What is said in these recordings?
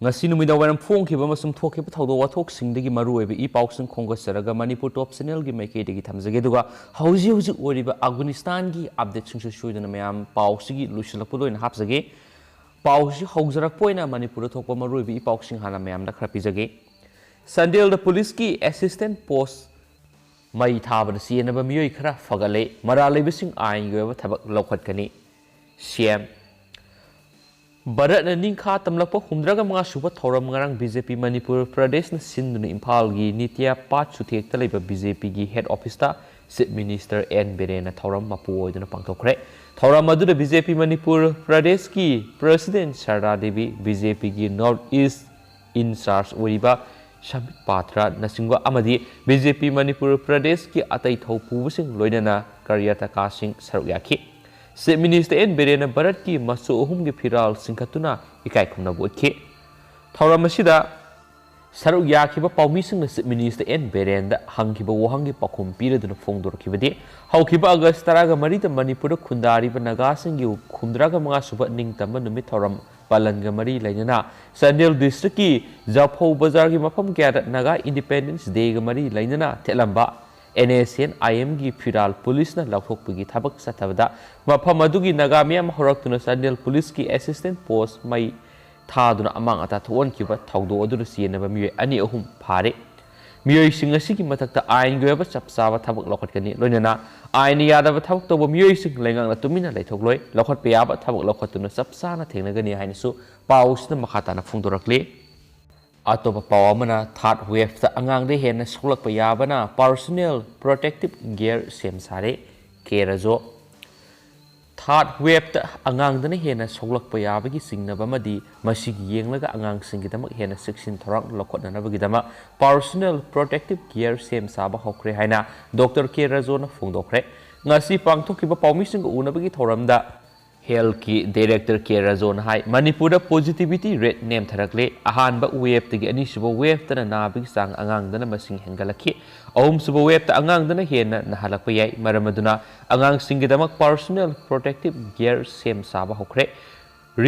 ngasi numida waram phongkhiba masum thokhiba thawdo wathoksingi maruoiba I pausing khongasaraga Manipur top channel gi maike degi thamjage duga hauji hauji oriba Afghanistan gi update singsu suidana mayam pausigi lusilapuloi hapjage pausi haujarak poina Manipur thokpa maruoiba I pausing hana mayam da khara pijage Sandel the police ki assistant post mai thabada sienaba miyoi khara fagale maralebising ain goba thabak lokhatkani CM Barat na ningkha tamlakpa humdraga mga suba thoram ngarang BJP Manipur Pradesh na sinduna Imphal gi Nitya Pat Suthek ta leiba BJP gi head office ta Chief Minister N Beren na thoram mapu oiduna pangthokre thoram adu BJP Manipur Pradesh ki President Sarda Devi BJP gi North East in charge oiba Shamit Patra na singwa amadi BJP Manipur Pradesh ki atai thopu sing loinana Karyata Kasing saruk yakhi Chief Minister N Beren Bharat ki masu ohum gi phiral singkhatuna ikai khumna botki thauram asida saruk yakhiba paumi sing Chief Minister N Beren da hangkiba wahangi pakhum piraduna phongdorkhibadi haukhiba August 13 da Manipur khundari ba naga sing gi khumdraga mga suba ningtamba numit thauram palanga mari lainana Sandel district ki Japhau bazar gi mafam kya naga Independence Day ga mari lainana thelamba NSN IM gi Firal Police na lakhokpagi thabak sathabada mafam adugi nagamiyam horaktuna Sandel Police ki assistant post mai thaduna amang ata thon kiba thawdo adu sienaba miye ani ahum phare miye sing asigi mathakta ain goeba chapsaba thabak lokhatkani loinana ain yadaba thabak toba miye sing lengang na tumina laithokloi lokhat peyaba thabak lokhatuna chapsana thengnagani hainasu pausna makhatana phungdorakle Atopa pawamana third wave ta angang de hen sulak payabana personal protective gear sem sare kerajo third wave ta angang dana hen sulak payabagi singnaba madi masigi yenglaga angang singidama hen section thorang lokhotna bagidama personal protective gear sem saba hokre haina Dr. Kerajo na phungdokre ngasi pangthokiba pawmising unabagi thoramda Health ki Director Kerajo na hai Manipur da positivity rate name tharakle ahanba wave tagi ani suba wave ta na big sang angang dana masing hengalakhi ahum suba wave ta angang dana hena nahalakpa yai maramaduna angang singidamak personal protective gear sem saba hokre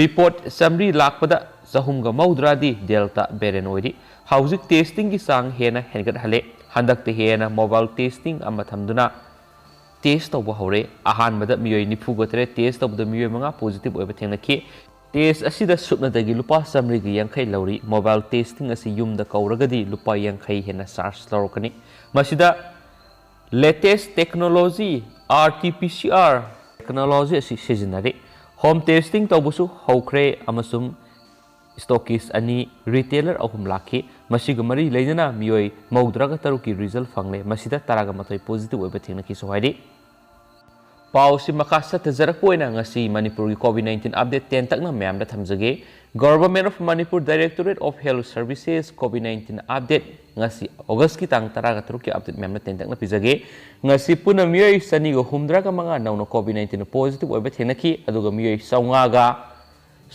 report summary lakpada sahumga maudradi delta beren oidi housing testing ki sang hena hengat hale handak te hena mobile testing amathamduna test of hore ahan mada miyoi nifu gotre test of the miyoi manga positive oiba thengnakhi test asida supna dagi lupa samri gi yankhai lauri mobile testing asi yumda kauragadi lupa yankhai hena charge lorokani masida latest technology RT-PCR technology asi sijinari home testing tawbusu hokre amasum stockist ani retailer ahum lakhi masiga mari leina miyoi maudraga taruki result fangle masida taraga matoi positive oiba thengnaki sohaidi pausi makasa tajarakpoina ngasi Manipur gi COVID-19 update 10 takna mayam da thamjage Government of Manipur Directorate of Health Services COVID-19 update ngasi August ki tang taraga taruki update mayam da 10 takna pijage ngasi puna miyoi sani go humdraga manga nawno COVID-19 positive oiba thengnaki aduga miyoi saunga ga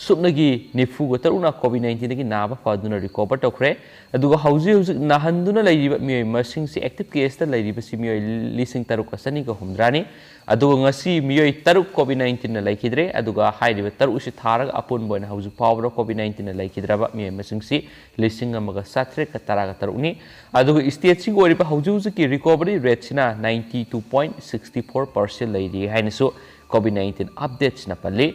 Subnagi nifu go taruna COVID-19 gi naba faduna recover tokre aduga hauji nahanduna laiba miyoi masing si active case ta laiba si miyoi lising taruk asani go humdrani aduga ngasi miyoi taruk COVID-19 na laikidre aduga haidiba taruk si tharaga apun boina hauji power COVID-19 na laikidraba miyoi masing si lising amaga satre ka taraga tarukni aduga state sing oriba hauji ki recovery rate sina 92.64% laidi hainasu COVID-19 updates na palle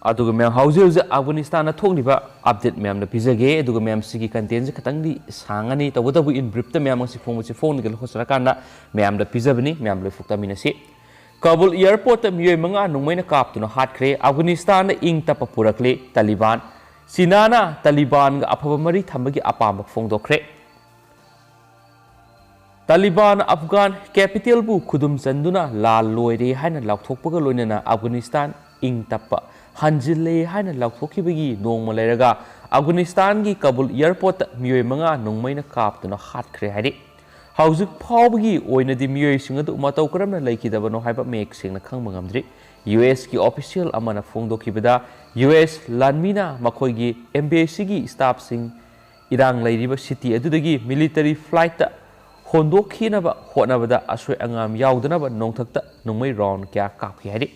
aduga mem hauji Afghanistan na thokliba update mem na pizage aduga mem sigi content khatangdi sangani tawdabu in brief ta mem si phone gel khosra kana mem da pizabni mem le fukta minasi Kabul airport ta miyoi manga nungmaina kaptuna hatkre Afghanistan na ing tapa purakle Taliban sinana Taliban ga aphaba mari thambagi apamba phongdokre Taliban Afghan capital bu khudum chanduna lal loire haina laukthokpaga loinana Afghanistan ing tapa Hanjile haina laukthokibagi nongma leiraga Afghanistan gi Kabul airport miyoi manga nongmaina kaptuna hatkre haidi haujuk phawbagi oinadi miyoi singadu matau karamna laikidabano haiba mek singna khangba ngamdri US ki official amana phongdokibada US lanmina makhoigi embassy gi staff sing irang lairiba city adudagi military flight ta hondokhinaba honabada asoi angam yaudnaba nongthakta nongmai round kya kaphi haidi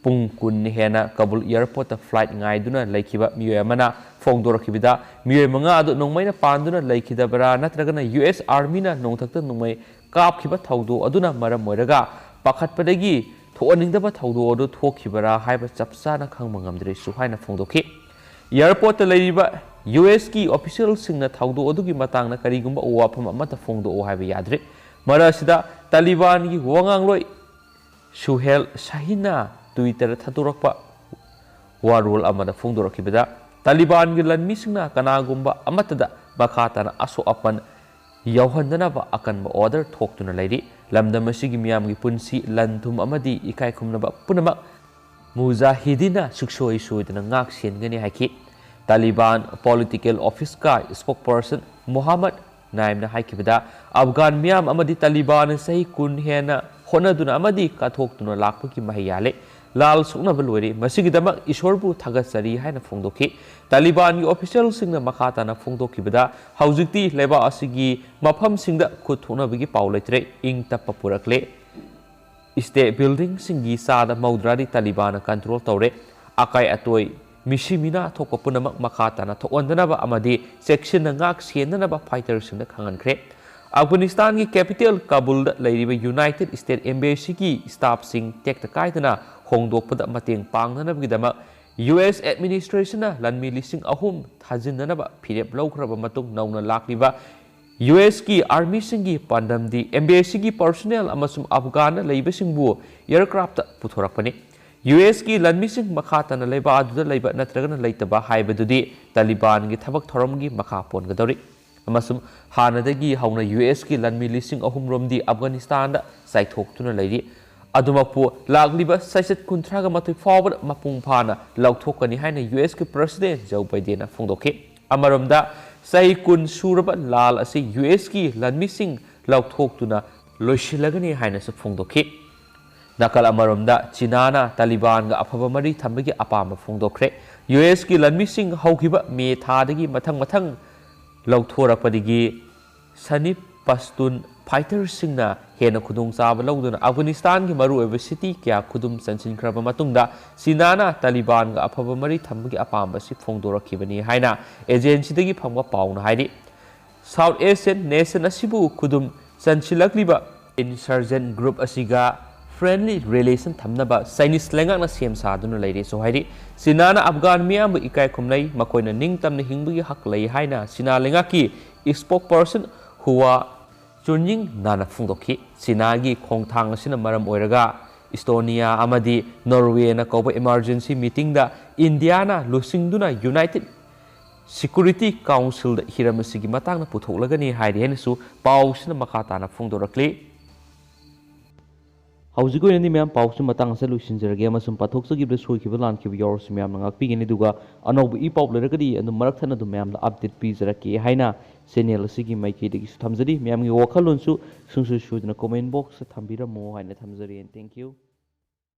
ꯄꯨꯡ ꯀꯨꯟ ꯍꯦꯟꯅ ꯀꯕꯨꯜ ꯑꯦꯌꯔꯄꯣꯔꯠꯇ flight ꯉꯥꯏꯗꯨꯅ ꯂꯩꯈꯤꯕ ꯃꯤꯑꯣꯏ ꯑꯃꯅ ꯐꯣꯡꯗꯣꯔꯛꯈꯤꯕꯗ ꯃꯤꯑꯣꯏ 5 ꯑꯗꯨ ꯅꯣꯡꯃꯩꯅ ꯄꯥꯟꯗꯨꯅ ꯂꯩꯈꯤꯗꯕ꯭ꯔꯥ ꯅꯠꯇ꯭ꯔꯒꯅ US ꯑꯥꯔꯃꯤꯅ ꯅꯣꯡꯊꯛꯇ ꯅꯣꯡꯃꯩ ꯀꯥꯞꯈꯤꯕ ꯊꯧꯗꯣꯛ ꯑꯗꯨꯅ ꯃꯔꯝ ꯑꯣꯏꯔꯒ ꯄꯥꯈꯠꯄꯗꯒꯤ ꯊꯣꯛꯍꯟꯅꯤꯡꯗꯕ ꯊꯧꯗꯣꯛ ꯑꯗꯨ ꯊꯣꯛꯈꯤꯕꯔꯥ ꯍꯥꯏꯕ ꯆꯞ ꯆꯥꯅ ꯈꯪꯕ ꯉꯝꯗ꯭ꯔꯦꯁꯨ ꯍꯥꯏꯅ ꯐꯣꯡꯗꯣꯛꯈꯤ꯫ ꯑꯦꯌꯔꯄꯣꯔꯠꯇ ꯂꯩꯔꯤꯕ USꯀꯤ ꯑꯣꯐꯤꯁꯤꯌꯦꯜꯁꯤꯡꯅ ꯊꯧꯗꯣꯛ ꯑꯗꯨꯒꯤ ꯃꯇꯥꯡꯗ ꯀꯔꯤꯒꯨꯝꯕ ꯋꯥꯐꯝ ꯑꯃꯠꯇ ꯐꯣꯡꯗꯣꯛꯎ ꯍꯥꯏꯕ ꯌꯥꯗ꯭ꯔꯤ꯫ ꯃꯔꯛ ꯑꯁꯤꯗ ꯇꯥꯂꯤꯕꯥꯟꯒꯤ ꯋꯥꯉꯥꯡꯂꯣꯏ ꯁꯨꯍꯦꯜ ꯁꯥꯍꯤꯟꯅ ꯇ꯭ꯋꯤꯇꯔꯗ ꯊꯥꯗꯣꯔꯛꯄ ꯋꯥꯔꯣꯜ ꯑꯃꯗ ꯐꯣꯡꯗꯣꯔꯛꯈꯤꯕꯗ ꯇꯥꯂꯤꯕꯥꯟꯒꯤ ꯂꯟꯃꯤꯁꯤꯡꯅ ꯀꯅꯥꯒꯨꯝꯕ ꯑꯃꯠꯇꯗ ꯃꯈꯥ ꯇꯥꯅ ꯑꯁꯣꯛ ꯑꯄꯟ ꯌꯥꯎꯍꯟꯗꯅꯕ ꯑꯀꯟꯕ ꯑꯣꯔꯗꯔ ꯊꯣꯛꯇꯨꯅ ꯂꯩꯔꯤ꯫ ꯂꯝꯗꯝ ꯑꯁꯤꯒꯤ ꯃꯤꯌꯥꯝꯒꯤ ꯄꯨꯟꯁꯤ, ꯂꯟ ꯊꯨꯝ ꯑꯃꯗꯤ ꯏꯀꯥꯏ ꯈꯨꯝꯅꯕ ꯄꯨꯝꯅꯃꯛ ꯃꯨꯖꯥꯍꯤꯗꯤꯟꯅ ꯁꯨꯛꯁꯣꯏ ꯁꯣꯏꯗꯅ ꯉꯥꯛ ꯁꯦꯟꯒꯅꯤ ꯍꯥꯏꯈꯤ꯫ ꯇꯥꯂꯤꯕꯥꯟ ꯄꯣꯂꯤꯇꯤꯀꯦꯜ ꯑꯣꯐꯤꯁꯀ ꯁ꯭ꯄꯣꯛꯄꯔꯁꯟ ꯃꯣꯍꯝꯃꯗ ꯅꯥꯏꯝꯅ ꯍꯥꯏꯈꯤꯕꯗ ꯑꯐꯒꯥꯟ ꯃꯤꯌꯥꯝ ꯑꯃꯗꯤ ꯇꯥꯂꯤꯕꯥꯟꯅ ꯆꯍꯤ 10 ꯍꯦꯟꯅ ꯍꯣꯠꯅꯗꯨꯅ ꯑꯃꯗꯤ ꯀꯠꯊꯣꯛꯇꯨꯅ ꯂꯥꯛꯄꯒꯤ ꯃꯍꯩ ꯌꯥꯜꯂꯦ꯫ ꯂꯥꯜ ꯁꯣꯛꯅꯕ ꯂꯣꯏꯔꯦ, ꯃꯁꯤꯒꯤꯗꯃꯛ ꯏꯁꯣꯔꯕꯨ ꯊꯥꯒꯠꯆꯔꯤ ꯍꯥꯏꯅ ꯐꯣꯡꯗꯣꯛꯈꯤ꯫ ꯇꯥꯂꯤꯕꯥꯟꯒꯤ ꯑꯣꯐꯤꯁꯤꯌꯦꯜꯁꯤꯡꯅ ꯃꯈꯥ ꯇꯥꯅ ꯐꯣꯡꯗꯣꯛꯈꯤꯕꯗ ꯍꯧꯖꯤꯛꯇꯤ ꯂꯩꯕꯥꯛ ꯑꯁꯤꯒꯤ ꯃꯐꯝꯁꯤꯡꯗ ꯈꯨꯠ ꯊꯣꯛꯅꯕꯒꯤ ꯄꯥꯎ ꯂꯩꯇ꯭ꯔꯦ, ꯏꯪ ꯇꯞꯄ ꯄꯨꯔꯛꯂꯦ꯫ ꯁ꯭ꯇꯦꯠ ꯕꯤꯜꯗꯤꯡꯁꯤꯡꯒꯤ ꯆꯥꯗ 90ꯗꯤ ꯇꯥꯂꯤꯕꯥꯟꯅ ꯀꯟꯇ꯭ꯔꯣꯜ ꯇꯧꯔꯦ꯫ ꯑꯀꯥꯏ ꯑꯇꯣꯏ ꯃꯤꯁꯤ ꯃꯤꯅꯥ ꯊꯣꯛꯄ ꯄꯨꯝꯅꯃꯛ ꯃꯈꯥ ꯇꯥꯅ ꯊꯣꯛꯍꯟꯗꯅꯕ ꯑꯃꯗꯤ ꯆꯦꯛꯁꯤꯟꯅ ꯉꯥꯛ ꯁꯦꯟꯅꯅꯕ ꯐꯥꯏꯇꯔꯁꯤꯡꯗ ꯈꯪꯍꯟꯈ꯭ꯔꯦ꯫ ꯑꯐꯒꯥꯅꯤꯁꯇꯥꯟꯒꯤ ꯀꯦꯄꯤꯇꯦꯜ ꯀꯥꯕꯨꯜꯗ ꯂꯩꯔꯤꯕ ꯌꯨꯅꯥꯏꯇꯦꯗ ꯁ꯭ꯇꯦꯠ ꯑꯦꯝꯕꯦꯁꯤꯒꯤ ꯁ꯭ꯇꯥꯐꯁꯤꯡ ꯇꯦꯛꯇ ꯀꯥꯏꯗꯅ ꯍꯣꯡꯗꯣꯛꯄꯗ ꯃꯇꯦꯡ ꯄꯥꯡꯅꯅꯕꯒꯤꯗꯃꯛ US ꯑꯦꯗꯃꯤꯅꯤꯁꯇ꯭ꯔꯦꯁꯟꯅ ꯂꯟꯃꯤ 3,000 ꯊꯥꯖꯤꯟꯅꯅꯕ ꯐꯤꯔꯦꯞ ꯂꯧꯈ꯭ꯔꯕ ꯃꯇꯨꯡ ꯅꯧꯅ ꯂꯥꯛꯂꯤꯕ USꯀꯤ ꯑꯥꯔꯃꯤꯁꯤꯡꯒꯤ ꯄꯥꯟꯗꯝꯗꯤ ꯑꯦꯝꯕꯦꯁꯤꯒꯤ ꯄꯔꯁꯣꯅꯦꯜ ꯑꯃꯁꯨꯡ ꯑꯐꯒꯥꯟꯗ ꯂꯩꯕꯁꯤꯡꯕꯨ ꯑꯦꯌꯔꯀ꯭ꯔꯥꯐꯇ ꯄꯨꯊꯣꯔꯛꯄꯅꯤ꯫ USꯀꯤ ꯂꯟꯃꯤꯁꯤꯡ ꯃꯈꯥ ꯇꯥꯅ ꯂꯩꯕꯥꯛ ꯑꯗꯨꯗ ꯂꯩꯕ ꯅꯠꯇ꯭ꯔꯒꯅ ꯂꯩꯇꯕ ꯍꯥꯏꯕꯗꯨꯗꯤ ꯇꯥꯂꯤꯕꯥꯟꯒꯤ ꯊꯕꯛ ꯊꯧꯔꯝꯒꯤ ꯃꯈꯥ ꯄꯣꯟꯒꯗꯧꯔꯤ꯫ ꯑꯃꯁꯨꯡ ꯍꯥꯟꯅꯗꯒꯤ ꯍꯧꯅ USꯀꯤ ꯂꯟꯃꯤ 3,000 ꯔꯣꯝꯗꯤ ꯑꯐꯒꯥꯅꯤꯁꯇꯥꯟꯗ ꯆꯥꯏꯊꯣꯛꯇꯨꯅ ꯂꯩꯔꯤ꯫ ꯑꯗꯨꯃꯛꯄꯨ ꯂꯥꯛꯂꯤꯕ ꯆꯩꯆꯠ 32 ꯐꯥꯎꯕꯗ ꯃꯄꯨꯡ ꯐꯥꯅ ꯂꯧꯊꯣꯛꯀꯅꯤ ꯍꯥꯏꯅ USꯀꯤ ꯄ꯭ꯔꯦꯁꯤꯗꯦꯟꯠ ꯖꯣ ꯕꯥꯏꯗꯦꯟꯅ ꯐꯣꯡꯗꯣꯛꯈꯤ꯫ ꯑꯃꯔꯣꯝꯗ ꯆꯍꯤ 10 ꯁꯨꯔꯕ ꯂꯥꯜ ꯑꯁꯤ USꯀꯤ ꯂꯟꯃꯤꯁꯤꯡ ꯂꯧꯊꯣꯛꯇꯨꯅ ꯂꯣꯏꯁꯤꯜꯂꯒꯅꯤ ꯍꯥꯏꯅꯁꯨ ꯐꯣꯡꯗꯣꯛꯈꯤ꯫ ꯅꯥꯀꯜ ꯑꯃꯔꯣꯝꯗ ꯆꯤꯅꯥꯅ ꯇꯥꯂꯤꯕꯥꯟꯒ ꯑꯐꯕ ꯃꯔꯤ ꯊꯝꯕꯒꯤ ꯑꯄꯥꯝꯕ ꯐꯣꯡꯗꯣꯛꯈ꯭ꯔꯦ꯫ USꯀꯤ ꯂꯟꯃꯤꯁꯤꯡ ꯍꯧꯈꯤꯕ ꯃꯦ ꯊꯥꯗꯒꯤ ꯃꯊꯪ ꯂꯧꯊꯣꯔꯛꯄꯗꯒꯤ ꯁꯅꯤ ꯄꯁꯇꯨꯟ ꯐꯥꯏꯇꯔꯁꯤꯡꯅ ꯍꯦꯟꯅ ꯈꯨꯗꯣꯡꯆꯥꯕ ꯂꯧꯗꯨꯅ ꯑꯐꯒꯥꯅꯤꯁꯇꯥꯟꯒꯤ ꯃꯔꯨꯑꯣꯏꯕ ꯁꯤꯇꯤ ꯀꯌꯥ ꯈꯨꯗꯨꯝ ꯆꯟꯁꯤꯟꯈ꯭ꯔꯕ ꯃꯇꯨꯡꯗ ꯆꯤꯅꯥꯅ ꯇꯥꯂꯤꯕꯥꯟꯒ ꯑꯐꯕ ꯃꯔꯤ ꯊꯝꯕꯒꯤ ꯑꯄꯥꯝꯕ ꯑꯁꯤ ꯐꯣꯡꯗꯣꯔꯛꯈꯤꯕꯅꯤ ꯍꯥꯏꯅ ꯑꯦꯖꯦꯟꯁꯤꯗꯒꯤ ꯐꯪꯕ ꯄꯥꯎꯅ ꯍꯥꯏꯔꯤ꯫ ꯁꯥꯎꯊ ꯑꯦꯁꯤꯌꯟ ꯅꯦꯁꯟ ꯑꯁꯤꯕꯨ ꯈꯨꯗꯨꯝ ꯆꯟꯁꯤꯜꯂꯛꯂꯤꯕ ꯏꯟꯁꯔꯖꯦꯟꯠ ꯒ꯭ꯔꯨꯞ ꯑꯁꯤꯒ ꯐ꯭ꯔꯦꯟꯂꯤ ꯔꯤꯂꯦꯁꯟ ꯊꯝꯅꯕ ꯆꯥꯏꯅꯤꯁ ꯂꯩꯉꯥꯛꯅ ꯁꯦꯝ ꯁꯥꯗꯨꯅ ꯂꯩꯔꯦꯁꯨ ꯍꯥꯏꯔꯤ꯫ ꯆꯤꯅꯥꯅ ꯑꯐꯒꯥꯟ ꯃꯤꯌꯥꯝꯕꯨ ꯏꯀꯥꯏ ꯈꯨꯝꯅꯩ, ꯃꯈꯣꯏꯅ ꯅꯤꯡꯇꯝꯅ ꯍꯤꯡꯕꯒꯤ ꯍꯛ ꯂꯩ ꯍꯥꯏꯅ ꯆꯤꯅꯥ ꯂꯩꯉꯥꯛꯀꯤ ꯁ꯭ꯄꯣꯛꯄꯔꯁꯟ ꯍꯨꯋꯥ ꯆꯨꯟꯌꯤꯡꯅꯥꯅ ꯐꯣꯡꯗꯣꯛꯈꯤ꯫ ꯆꯤꯅꯥꯒꯤ ꯈꯣꯡꯊꯥꯡ ꯑꯁꯤꯅ ꯃꯔꯝ ꯑꯣꯏꯔꯒ ꯏꯁꯇꯣꯅꯤꯌꯥ ꯑꯃꯗꯤ ꯅꯣꯔꯋꯦꯅ ꯀꯧꯕ ꯏꯃꯔꯖꯦꯟꯁꯤ ꯃꯤꯇꯤꯡꯗ ꯏꯟꯗꯤꯌꯥꯅ ꯂꯨꯆꯤꯡꯗꯨꯅ ꯌꯨꯅꯥꯏꯇꯦꯗ ꯁꯤꯀ꯭ꯌꯨꯔꯤꯇꯤ ꯀꯥꯎꯟꯁꯤꯜꯗ ꯍꯤꯔꯝ ꯑꯁꯤꯒꯤ ꯃꯇꯥꯡꯗ ꯄꯨꯊꯣꯛꯂꯒꯅꯤ ꯍꯥꯏꯔꯤ ꯍꯥꯏꯅꯁꯨ ꯄꯥꯎꯁꯤꯅ ꯃꯈꯥ ꯇꯥꯅ ꯐꯣꯡꯗꯣꯔꯛꯂꯤ꯫ ꯍꯧꯖꯤꯛ ꯑꯣꯏꯅꯗꯤ ꯃꯌꯥꯝ ꯄꯥꯎꯁꯤ ꯃꯇꯥꯡ ꯑꯁꯤꯗ ꯂꯣꯏꯁꯤꯟꯖꯔꯒꯦ ꯑꯃꯁꯨꯡ ꯄꯥꯊꯣꯛꯆꯈꯤꯕꯗ ꯁꯣꯏꯈꯤꯕ ꯂꯥꯟꯈꯤꯕ ꯌꯥꯎꯔꯁꯨ ꯃꯌꯥꯝꯅ ꯉꯥꯛꯄꯤꯒꯅꯤ ꯑꯗꯨꯒ ꯑꯅꯧꯕ ꯄꯥꯎ ꯂꯩꯔꯒꯗꯤ ꯑꯗꯨꯝ ꯃꯔꯛ ꯊꯠꯅ ꯑꯗꯨꯝ ꯃꯌꯥꯝꯗ ꯑꯞꯗꯦꯠ ꯄꯤꯖꯔꯛꯀꯦ ꯍꯥꯏꯅ ꯆꯦꯅꯦꯜ ꯑꯁꯤꯒꯤ ꯃꯥꯏꯀꯩꯗꯒꯤꯁꯨ ꯊꯝꯖꯔꯤ꯫ ꯃꯌꯥꯝꯒꯤ ꯋꯥꯈꯜꯂꯣꯟꯁꯨ ꯁꯨꯡꯁꯣꯏ ꯁꯣꯏꯗꯅ ꯀꯣꯃꯦꯟ ꯕꯣꯛꯁꯇ ꯊꯝꯕꯤꯔꯝꯃꯣ ꯍꯥꯏꯅ ꯊꯝꯖꯔꯤ꯫ Thank you.